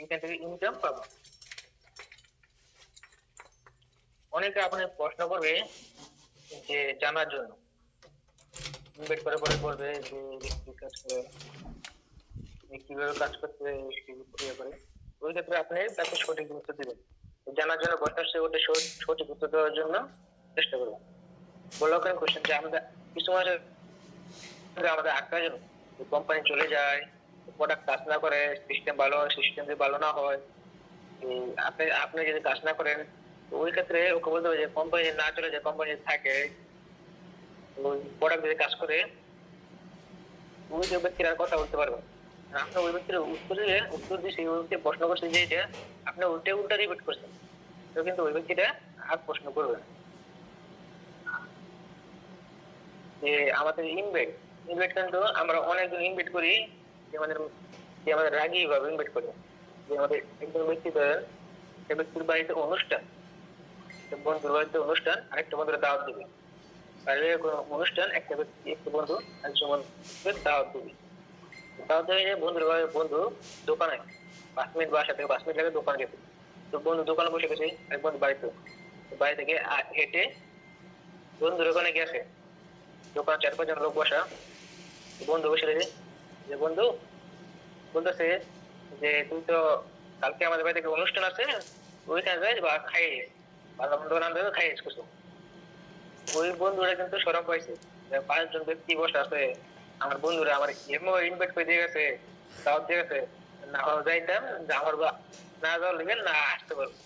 এখান থেকে ইনকাম পাবো। অনেকে আপনার প্রশ্ন করবে যে জানার জন্য ইনভাইট করার পরে বলবে যে কি কাজ করে, কিভাবে কাজ করতে ইয়ে করে। ওই ক্ষেত্রে আপনি তাকে সঠিক উত্তর দিবেন। জানার জন্য প্রশ্ন আসছে, ওটা সঠিক উত্তর দেওয়ার জন্য চেষ্টা করবেন। ব্লকের কোশ্চেন যে আমাদের কিছু মাসে আমাদের আটকায় যেন কোম্পানি চলে যায়, প্রোডাক্ট কাজ না করে, সিস্টেম ভালো সিস্টেম যদি ভালো না হয়, আপনি আপনি যদি কাজ না করেন, তো ওই ক্ষেত্রে ওকে বলতে হবে যে কোম্পানি না চলে যায়, কোম্পানি থাকে, ওই প্রোডাক্ট যদি কাজ করে, ওই যে ব্যক্তির আর কথা বলতে পারবেন। আর আপনি ওই ব্যক্তির উত্তর দিয়ে সেই ব্যক্তি প্রশ্ন করছে যে এটা আপনি উল্টা রিপিট করছেন, তো কিন্তু ওই ব্যক্তিটা আর প্রশ্ন করবে না। যে আমাদের ইনভাইট কিন্তু আমরা অনেকজন ইনভাইট করি, যে আমাদের রাগী ভাবে ইনভাইট করি। যে আমাদের একজন ব্যক্তি ধরেন, সে ব্যক্তির বাড়িতে অনুষ্ঠান, বন্ধুর বাড়িতে অনুষ্ঠান, আরেকটা বন্ধুরা দাওয়াত দিবে। পারিবারিক কোনো অনুষ্ঠান, একটা ব্যক্তি একটা বন্ধু একজন বন্ধুকে দাওয়াত দিবে। দাওয়াত দিয়ে বন্ধু দোকানে 5 মিনিট, বাসা থেকে 5 মিনিট লাগে দোকানে যেতে। তো বন্ধু দোকানে বসে গেছে, এক বন্ধু বাড়িতে, বাড়ি থেকে হেঁটে বন্ধুর ওখানে গেছে। দোকানে 4-5 জন লোক বসা, বন্ধু বসে রয়েছে। যে বন্ধু বলতেছে যে তুই তো কালকে আমাদের বাড়ি থেকে অনুষ্ঠান আছে, ওইখানে যাই বা খাইয়ে ভালো মন্দ রান্না খাইয়ে কিছু। ওই বন্ধুরা কিন্তু সরব পাইছে, 5 জন ব্যক্তি বসে আছে, আমার বন্ধুরা আমার এমন ইনভাইট করে দিয়ে গেছে, দাওয়াত দিয়ে গেছে, না হলে যাইতাম, যে আমার না যাওয়ার লেগে না আসতে পারবো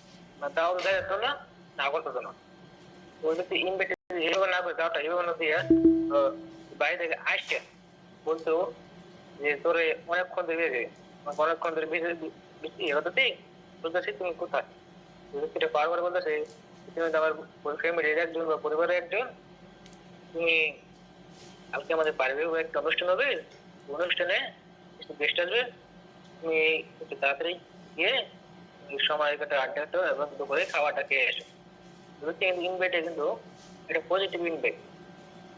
না, দাওয়াত দেয় যেত না, না করতো না। ওই ব্যক্তি ইনভাইট এভাবে না করে দাওয়াতটা এভাবে না দিয়ে বাইরে থেকে আসছে বলতো যে তোরে অনেকক্ষণ ধরে অনেকক্ষণ ধরে বৃষ্টি হতেছি, বলতেছি তুমি কোথায়? ব্যক্তিটা বারবার বলতেছে তুমি তো আমার ফ্যামিলির একজন বা পরিবারের একজন, তুমি কালকে আমাদের পারিবারিক একটা অনুষ্ঠান হবে, অনুষ্ঠানে কিছু গেস্ট আসবে, তুমি একটু তাড়াতাড়ি গিয়ে সময় কাটা আড্ডাটা এবং দুপুরে খাওয়াটা খেয়ে এসো। ব্যক্তি কিন্তু ইনভাইটে কিন্তু একটা পজিটিভ ইনভাইট।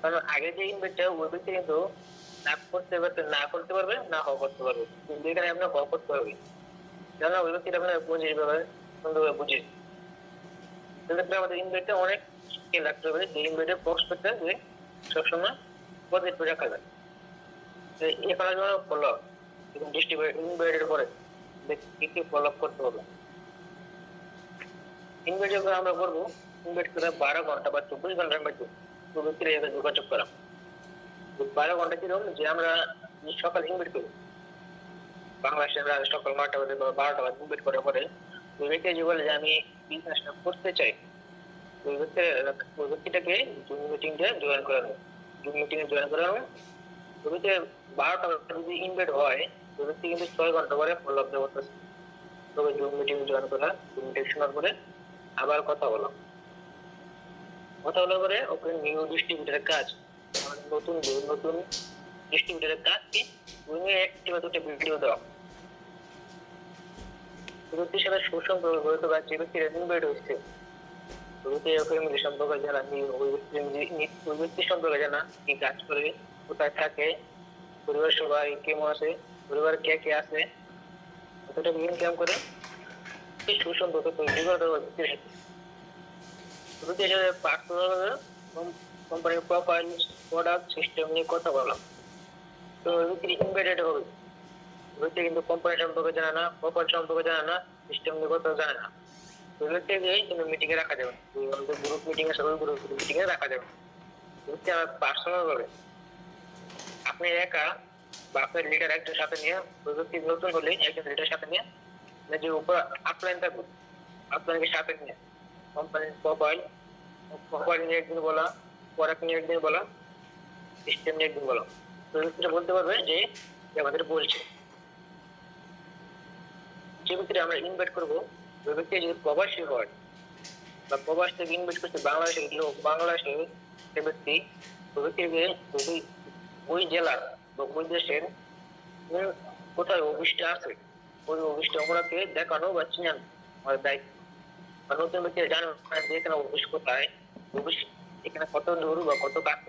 কারণ আগে যে ইনভাইটটা ওই ব্যক্তি কিন্তু না করতে পারবে, না হ করতে পারবে, কিন্তু এখানে আপনার হ করতে পারবে। কেন ওই ব্যক্তিটা আপনার পজিটিভ ভাবে সুন্দরভাবে বুঝে। সেক্ষেত্রে আমাদের ইনভাইটটা অনেক খেয়াল রাখতে হবে যে ইনভাইটের প্রসপেক্টটা যে সবসময় পজিটিভ রাখা যায়। এখানে যেমন ফলো এবং ডিস্ট্রিবিউট ইনভাইটের পরে কি কি ফলো করতে হবে। ইনভাইট যখন আমরা করবো, ইনভাইট করে 12 ঘন্টা বা 24 ঘন্টার মধ্যে ব্যক্তির সাথে যোগাযোগ করা। 12 ঘন্টা কিরকম যে আমরা সকাল ইনভাইট করি, বাংলাদেশে আমরা সকাল 9টা বাজে বা 12টা বাজে ইনভাইট করার পরে ওই ব্যক্তি যে বলে যে আমি বিজনেসটা করতে চাই, ওই ব্যক্তিটাকে জুম মিটিংটা জয়েন করানো। জুম মিটিং এ জয়েন করানো, ওই ব্যক্তি 12টা যদি ইনভাইট হয়, ওই ব্যক্তি কিন্তু 6 ঘন্টা পরে ফলো আপ করতেছে। তবে জুম মিটিং জয়েন করা, জুম মিটিং শোনার পরে আবার কথা বলা, কথা বলার পরে ওকে নিউ ডিস্ট্রিবিউটারের কাজ, আমাদের নতুন নতুন ডিস্ট্রিবিউটারের কাজ কি, উনি একটি বা দুটো ভিডিও দেওয়া। ব্যক্তির সাথে সুসম্পর্ক গড়ে তোলা, যে ব্যক্তির ইনভাইট হচ্ছে ফ্যামিলি সম্পর্কে জানা, ওই ব্যক্তির সম্পর্কে জানা, কি কাজ করে, কোথায় থাকে, পরিবার সবাই কেমন আছে, পরিবারে কে কে আছে, কতটা ইনকাম করে, এই সুসম্পর্ক তৈরি করে দেওয়া ব্যক্তির সাথে। ব্যক্তির সাথে পার্সোনাল কোম্পানির প্রোফাইল, প্রোডাক্ট, সিস্টেম নিয়ে কথা বলা। তো ব্যক্তির ইনভাইটেড হবে, ব্যক্তি কিন্তু কোম্পানি সম্পর্কে জানে না, প্রোফাইল সম্পর্কে জানে না, সিস্টেম নিয়ে কথা জানে না। ওই ব্যক্তিকে কিন্তু মিটিং এ রাখা যাবে, আমাদের গ্রুপ মিটিং এ সবাই গ্রুপ মিটিং এ রাখা যাবে। ব্যক্তি আমার পার্সোনাল ভাবে আপনি একা বা আপনার লিডার একজন সাথে নিয়ে, ওই ব্যক্তি নতুন হলে একজন লিডার সাথে নিয়ে, যে উপর আপলাইন থাকবে, আপলাইনকে সাথে নিয়ে কোম্পানির প্রোফাইল নিয়ে একদিন বলা, প্রোডাক্ট নিয়ে একদিন বলা, সিস্টেম নিয়ে একদিন বলা। ওই ব্যক্তিটা বলতে পারবে যে আমাদের বলছে। যে ব্যক্তিটা আমরা ইনভাইট করবো, ওই ব্যক্তি যদি প্রবাসী হয় বা প্রবাস থেকে ইনভাইট করছে বাংলাদেশের লোক, বাংলাদেশে সে ব্যক্তি, ওই ব্যক্তিকে ওই জেলার বা ওই দেশের কোথায় অফিসটা আছে, ওই অফিসটা ওনাকে দেখানো বা চিনানো আমাদের দায়িত্ব। বা নতুন ব্যক্তিরা জানো যে এখানে অফিস কোথায়, অফিস এখানে কত দূর বা কত কাজ,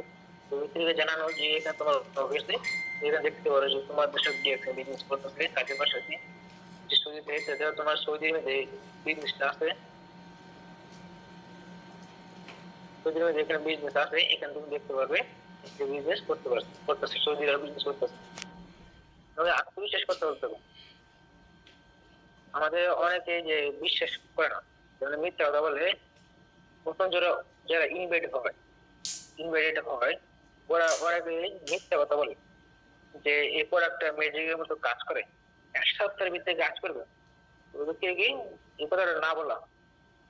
ওই ব্যক্তিকে জানানো যে এখানে তোমার অফিসে, এখানে দেখতে পারো যে তোমার দেশের যে একটা বিজনেস করতেছে কাজের পাশাপাশি যে সুযোগ এটা তোমার সৌদি আরবে বিজনেসটা আছে, সৌদি আরবে যেখানে বিজনেস আছে এখানে তুমি দেখতে পারবে যে বিজনেস করতেছে সৌদি আরবে বিজনেস করতেছে। তবে আত্মবিশ্বাস করতে হবে। আমাদের অনেকে যে বিশ্বাস করে না, যেমন মিথ্যা কথা বলে, প্রথম যারা যারা ইনভাইটেড হয় ওরা অনেকে মিথ্যা কথা বলে যে এই প্রোডাক্টটা ম্যাজিকের মতো কাজ করে, এক সপ্তাহের ভিতরে কাজ করবে। ওদেরকে কি এই কথাটা না বলা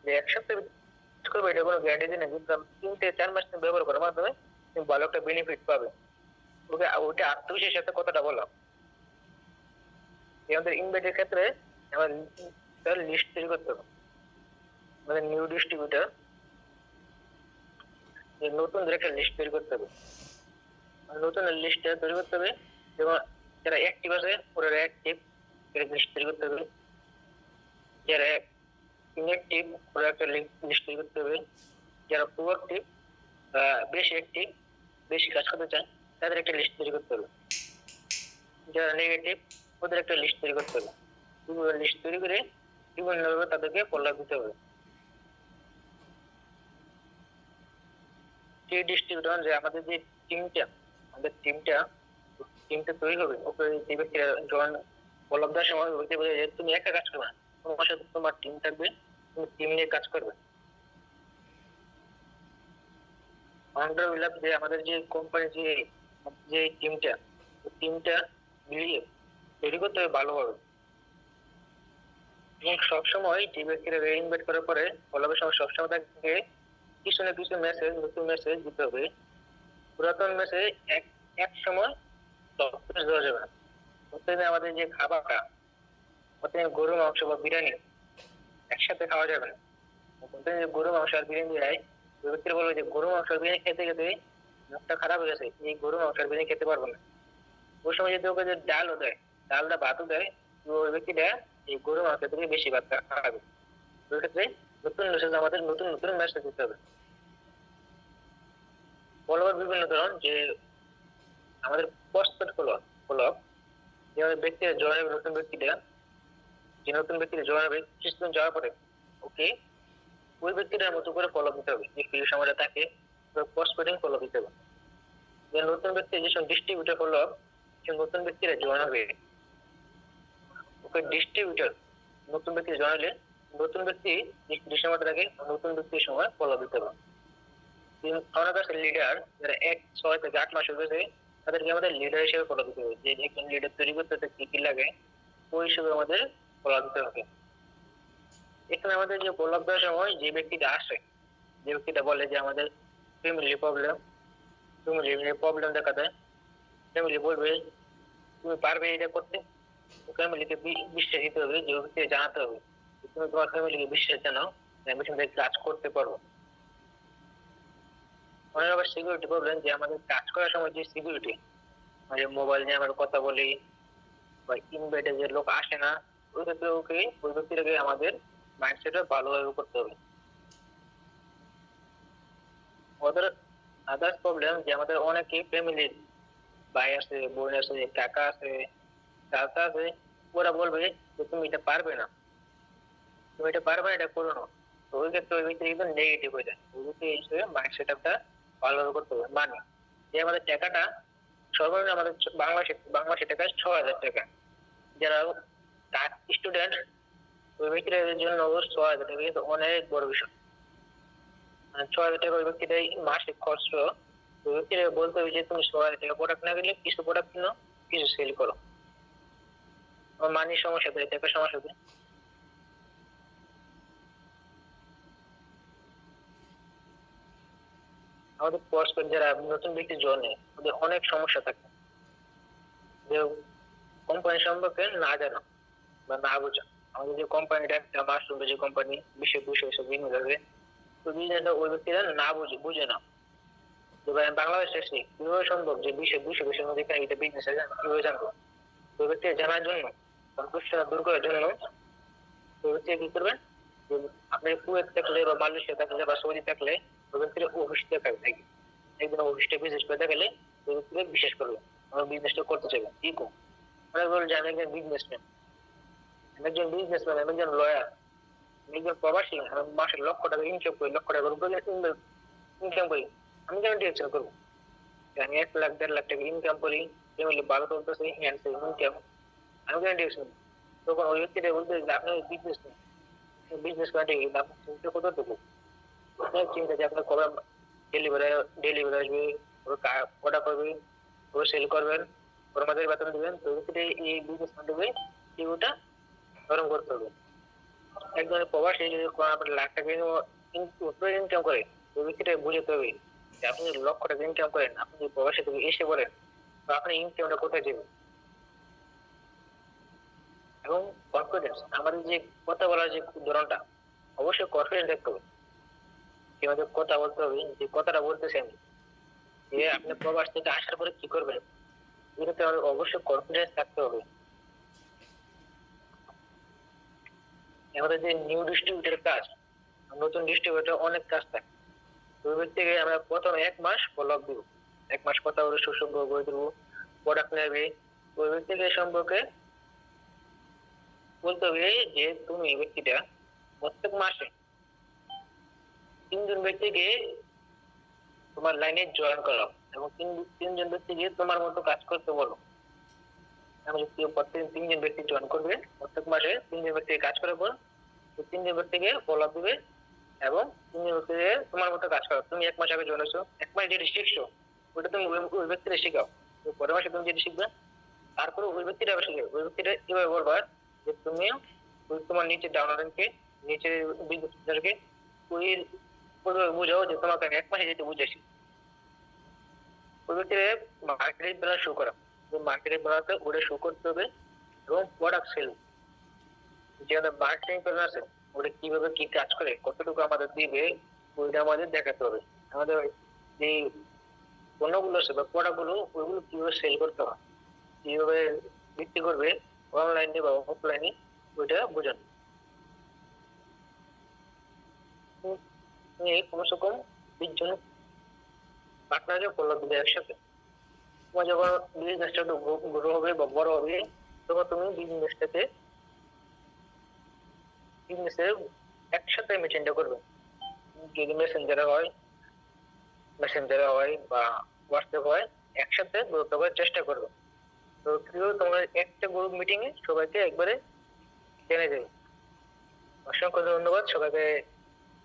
যে এক সপ্তাহের ভিতরে কাজ করবে, এটা কোনো গ্যারান্টি দিই না, কিন্তু 3 থেকে 4 মাস তুমি ব্যবহার করার মাধ্যমে তুমি ভালো একটা বেনিফিট পাবে। ওকে ওটা আত্মবিশ্বাসের সাথে কথাটা বলা। আমাদের ইনভাইটের ক্ষেত্রে আমার লিস্ট তৈরি করতে হবে। আমাদের নিউ ডিস্ট্রিবিউটর নতুন একটা লিস্ট তৈরি করতে হবে। নতুন লিস্টটা তৈরি করতে হবে, যেমন যারা অ্যাক্টিভ আছে ওরা অ্যাক্টিভ লিস্ট তৈরি করতে হবে, যারা ইনঅ্যাক্টিভ ওরা একটা লিস্ট তৈরি করতে হবে, যারা প্রোঅ্যাক্টিভ বেশি অ্যাক্টিভ বেশি কাজ করতে চান তাদের একটা লিস্ট তৈরি করতে হবে, যারা নেগেটিভ ওদের একটা লিস্ট তৈরি করতে হবে। লিস্ট তৈরি করে বিভিন্নভাবে তাদেরকে ফলো দিতে হবে। যে ডিস্ট্রিবিউটর যে আমাদের যে টিমটা তৈরি হবে, ওপরে যে ব্যক্তিরা জয়েন ফলো দেওয়ার সময় বলতে বলে যে তুমি একা কাজ করবে না, তোমার সাথে তোমার টিম থাকবে, তুমি টিম নিয়ে কাজ করবে। আলহামদুলিল্লাহ যে আমাদের যে কোম্পানি যে টিমটা মিলিয়ে তৈরি করতে হবে ভালোভাবে, এবং সবসময় যে ব্যক্তিরা ইনভাইট করার পরে ফলোআপের সময় সবসময় তাকে কিছু না কিছু মেসেজ, নতুন মেসেজ দিতে হবে। পুরাতন মেসেজ এক সময় দেওয়া যাবে না। প্রতিদিন আমাদের যে খাবারটা, প্রতিদিন গরু মাংস বা বিরিয়ানি একসাথে খাওয়া যাবে না। প্রতিদিন যে গরু মাংস আর বিরিয়ানি দেয়, ওই ব্যক্তিরা বলবে যে গরু মাংস আর বিরিয়ানি খেতে খেতে মুখটা খারাপ হয়ে গেছে, এই গরু মাংস আর বিরিয়ানি খেতে পারবো না। ওই সময় যদি ওকে যে ডালও দেয়, ডালটা ভাতও দেয়, ওই ব্যক্তিটা এই গরু মাংস থেকে বেশি ভাত খাবে। ওই ক্ষেত্রে নতুন মেসেজ, আমাদের নতুন নতুন মেসেজ দিতে হবে। ফলোয়ার বিভিন্ন ধরন, যে আমাদের পোস্টপেড ফলোআপ, যে আমাদের ব্যক্তিরা জয়েন হবে, নতুন ব্যক্তিরা জয়েন হবে কিছুদিন যাওয়ার পরে ওকে ওই ব্যক্তিটার মতো করে ফলো দিতে হবে, যে ফ্রি সময়টা থাকে পোস্টপেডিং ফলো দিতে হবে। যে নতুন ব্যক্তি যেসব ডিস্ট্রিবিউটর ফলোআপ, সে নতুন ব্যক্তিরা জয়েন হবে, ওকে ডিস্ট্রিবিউটর নতুন ব্যক্তি জয়েন হলে নতুন ব্যক্তি যে সময়টা থাকে নতুন ব্যক্তির সময় ফলো দিতে হবে। আমার কাছে লিডার যারা 1, 6 থেকে 8 মাস হয়েছে তাদেরকে আমাদের লিডার হিসেবে ফলো দিতে হবে, যে একজন লিডার তৈরি করতে কি কি লাগে ওই হিসেবে আমাদের ফলো দিতে হবে। এখানে আমাদের যে ফলো দেওয়ার সময় যে ব্যক্তিটা আসে, যে ব্যক্তিটা বলে যে আমাদের ফ্যামিলি প্রবলেম দেখা দেয়, ফ্যামিলি বলবে তুমি পারবে এটা করতে, ফ্যামিলিকে বিশ্বাস দিতে হবে, যে ব্যক্তিকে জানাতে হবে তুমি তোমার ফ্যামিলিকে বিশ্বাস জানাও আমি তোমাদের কাজ করতে পারবো। অনেক আবার সিকিউরিটি প্রবলেম, যে আমাদের কাজ করার সময় যে সিকিউরিটি, মানে মোবাইল নিয়ে আমরা কথা বলি বা ইনভাইটে যে লোক আসে না, ওই ক্ষেত্রে ওই ব্যক্তিটাকে আমাদের মাইন্ডসেটটা ভালোভাবে করতে হবে। ওদের আদার্স প্রবলেম, যে আমাদের অনেকে ফ্যামিলির ভাই আছে, বোন আছে, কাকা আছে, চাচা আছে, ওরা বলবে যে তুমি এটা পারবে না, এটা করো না। তো ওই ক্ষেত্রে ওই ব্যক্তি একদম নেগেটিভ হয়ে যায়। ওই ব্যক্তি হিসেবে মাইন্ডসেট আপটা ভালোভাবে করতে হবে। মানে যে আমাদের টাকাটা সর্বনিম্ন আমাদের বাংলাদেশি টাকায় 6,000 টাকা, যারা স্টুডেন্ট ওই ব্যক্তিদের জন্য 6,000 টাকা কিন্তু অনেক বড় বিষয়। 6,000 টাকা ওই ব্যক্তিটাই মাসিক খরচ। ওই ব্যক্তিরা বলতে হবে যে তুমি 6,000 টাকা প্রোডাক্ট না কিনলে কিছু প্রোডাক্ট কিনো, কিছু সেল করো। মানির সমস্যা দেয়, টাকার সমস্যা দেয়। আমাদের পরস্পর যারা নতুন ব্যক্তি জনে ওদের অনেক সমস্যা থাকে, যে কোম্পানি সম্পর্কে না জানা বা না বোঝা। আমাদের যে কোম্পানিটা একটা মাশরুম যে কোম্পানি বিশ্বের 200 এসব বিনিয়োগ হবে, তো বিজনেসটা ওই ব্যক্তিরা না বুঝে না। তো ভাই আমি বাংলাদেশে এসেছি, কিভাবে সম্ভব যে বিশ্বের 200 দেশের মধ্যে এটা বিজনেস কিভাবে জানবো? তো ওই ব্যক্তিরা জানার জন্য, সন্তুষ্টতা দূর করার জন্য ওই ব্যক্তিরা কি করবেন, যে আপনি কুয়েত থাকলে বা মালয়েশিয়া থাকলে বা সৌদি থাকলে ওই ব্যক্তিরা অফিস দেখাবে, একদিন অফিসটা ভিজিট করে দেখালে ওই ব্যক্তিরা বিশ্বাস করবে আমার বিজনেসটা করতে চাইবে। কি কো অনেক বলে যে আমি একজন বিজনেসম্যান, আমি একজন বিজনেসম্যান, আমি একজন লয়ার, আমি একজন প্রবাসী, আমি মাসে লক্ষ টাকা ইনকাম করি, লক্ষ টাকা ইনকাম করি। আমি কেন টেনশন করবো? আমি 1 লাখ 1.5 লাখ টাকা ইনকাম করি, ফ্যামিলি ভালো চলতেছে, হ্যান্ডসে ইনকাম, আমি কেন টেনশন? তখন ওই ব্যক্তিটা বলতে যে আপনি বিজনেস বিজনেস করে আপনার চিন্তা কতটুকু? আপনার চিন্তা যে আপনার কবে ডেলিভারি ডেলিভারি আসবে, অর্ডার করবে, ওরা সেল করবেন, ওরা আমাদের বেতন দিবেন। তো এই বিজনেস করবে, ওটা গরম করতে হবে। একজনের প্রবাসী যদি আপনার লাখ টাকা ইনকাম করে, ওই ব্যক্তিটা বুঝতে হবে যে আপনি লক্ষ টাকা ইনকাম করেন, আপনি যদি প্রবাসী থেকে এসে বলেন তো আপনার ইনকামটা কোথায় যাবে? এবং কনফিডেন্স, আমাদের যে কথা বলার যে ধরনটা, অবশ্যই কনফিডেন্স থাকতে হবে। কিভাবে কথা বলতে হবে, যে কথাটা বলতেছি আমি, যে আপনি প্রবাস থেকে আসার পরে কি করবেন, এটাতে অবশ্যই কনফিডেন্স থাকতে হবে। আমাদের যে নিউ ডিস্ট্রিবিউটরের কাজ, নতুন ডিস্ট্রিবিউটর অনেক কাজ থাকে। ওই ব্যক্তিকে আমরা প্রথম 1 মাস ফলো আপ দিব, 1 মাস কথা বলে সুসম্পর্ক গড়ে তুলবো, প্রোডাক্ট নেবে। ওই ব্যক্তিকে সম্পর্কে বলতে হবে যে তুমি এই ব্যক্তিটা প্রত্যেক মাসে 3 জন ব্যক্তিকে তোমার লাইনে জয়েন করাও এবং 3 জন ব্যক্তিকে তোমার মতো কাজ করতে বলো। আমি কেউ প্রত্যেক 3 জন ব্যক্তি জয়েন করবে, প্রত্যেক মাসে 3 জন ব্যক্তিকে কাজ করার পর 3 জন ব্যক্তিকে ফলো আপ দিবে এবং 3 জন ব্যক্তিকে তোমার মতো কাজ করাও। তুমি 1 মাস আগে জয়েন হয়েছো, 1 মাস যেটা শিখছো ওটা তুমি ওই ব্যক্তিটা শেখাও। পরের মাসে তুমি যেটা শিখবে তারপরে ওই ব্যক্তিটা আবার শিখবে। ওই ব্যক্তিটা এভাবে বলবা যে তুমি তোমার নিচে ডাউনলাইনকে, নিচে বিজনেসকে ওই বুঝাও যে তোমাকে আমি 1 মাসে যেতে বুঝেছি। ওই ব্যক্তির মার্কেটের বেলা শো করা, ওই মার্কেটের বেলাতে ওটা শো করতে হবে এবং প্রোডাক্ট সেল, যে আমাদের মার্কেটিং প্ল্যান আছে ওটা কিভাবে কি কাজ করে, কতটুকু আমাদের দিবে, ওইটা আমাদের দেখাতে হবে। আমাদের যে পণ্যগুলো আছে বা প্রোডাক্ট গুলো, ওইগুলো কিভাবে সেল করতে হয়, কিভাবে বিক্রি করবে অনলাইনে বা অফলাইনে, ওইটা বোঝানো। তুমি কমসে কম 20 জন পার্টনারকে ফলো দিবে একসাথে। তোমার যখন বিজনেসটা একটু গ্রো হবে বা বড় হবে, তখন তুমি বিজনেসের একসাথে মিটিংটা করবে। যদি মেসেঞ্জারে হয় বা হোয়াটসঅ্যাপ হয়, একসাথে গ্রুপ করার চেষ্টা করবে। তো কেউ তোমার একটা গ্রুপ মিটিং এ সবাইকে একবারে টেনে দেবে। অসংখ্য ধন্যবাদ সবাইকে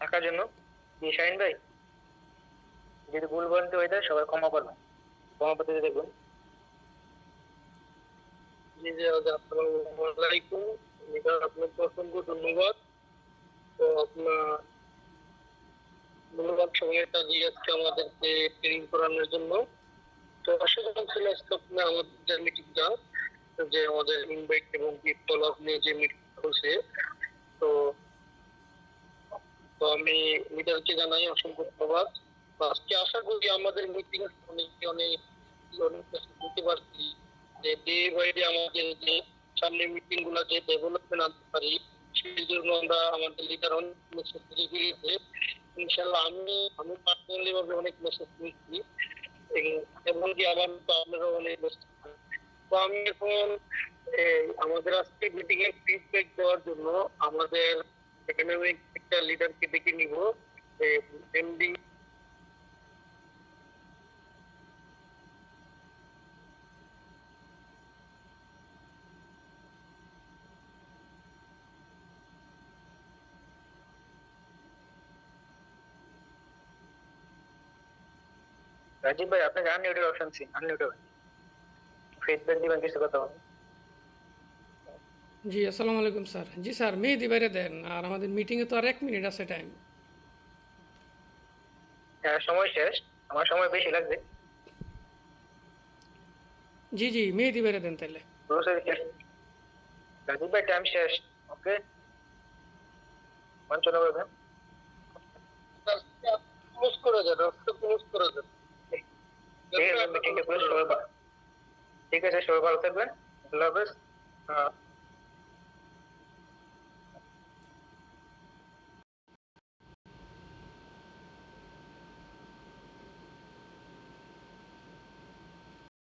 থাকার জন্য। জি শাহিন ভাই, যদি ভুল বলতে হয়ে যায় সবাই ক্ষমা করবেন, ক্ষমা পদ্ধতি দেখবেন। জি জি, আসসালামু আলাইকুম। আপনাকে অসংখ্য ধন্যবাদ। তো আপনার মূল্যবান সময়টা দিয়ে আজকে আমাদেরকে ট্রেনিং করানোর জন্য। তো আসলে ছিল আজকে আপনার আমাদের যে মিটিংটা, যে আমাদের ইনভাইট এবং গিফট নিয়ে যে মিটিং হয়েছে, তো তো আমি লিডারকে জানাই অসংখ্য ধন্যবাদ। তো আজকে আশা করি আমাদের মিটিং অনেক অনেক অনেক বুঝতে পারছি যে ডে বাই ডে আমাদের যে সামনে মিটিং গুলা যে ডেভেলপমেন্ট আনতে পারি, সেই জন্য আমরা আমাদের লিডার অনেক মেসেজ দিয়েছে। ইনশাল্লাহ আমি পার্সোনালি ভাবে অনেক মেসেজ দিয়েছি এবং কি আবার তো আপনারাও অনেক মেসেজ। তো আমি এখন আমাদের আজকে মিটিং এর ফিডব্যাক দেওয়ার জন্য আমাদের এখানে আমি একটা লিডারকে ডেকে নিব, এমডি। রাজীব ভাই, আপনাকে আনমিউটের অপশন ছিল, আনমিউট হবে, ফিডব্যাক দিবেন কিছু কথা বলুন। জি আসসালামু আলাইকুম স্যার। জি স্যার, মেহেদি বাইরে দেন, আর আমাদের মিটিংয়ে তো আর 1 মিনিট আছে টাইম। হ্যাঁ, সময় শেষ, আমার সময় বেশি লাগবে। জি জি, মেহেদি বাইরে দেন তাহলে। গ্রোসারি শেষ, রাজীব ভাই টাইম শেষ। ওকে, মঞ্চ করবেন। ক্লোজ করে দেন, রাস্তা ক্লোজ করে দেন। ঠিক আছে, মিটিংটা ক্লোজ সবাই ঠিক আছে, সবাই ভালো থাকবেন, আল্লাহ হাফেজ।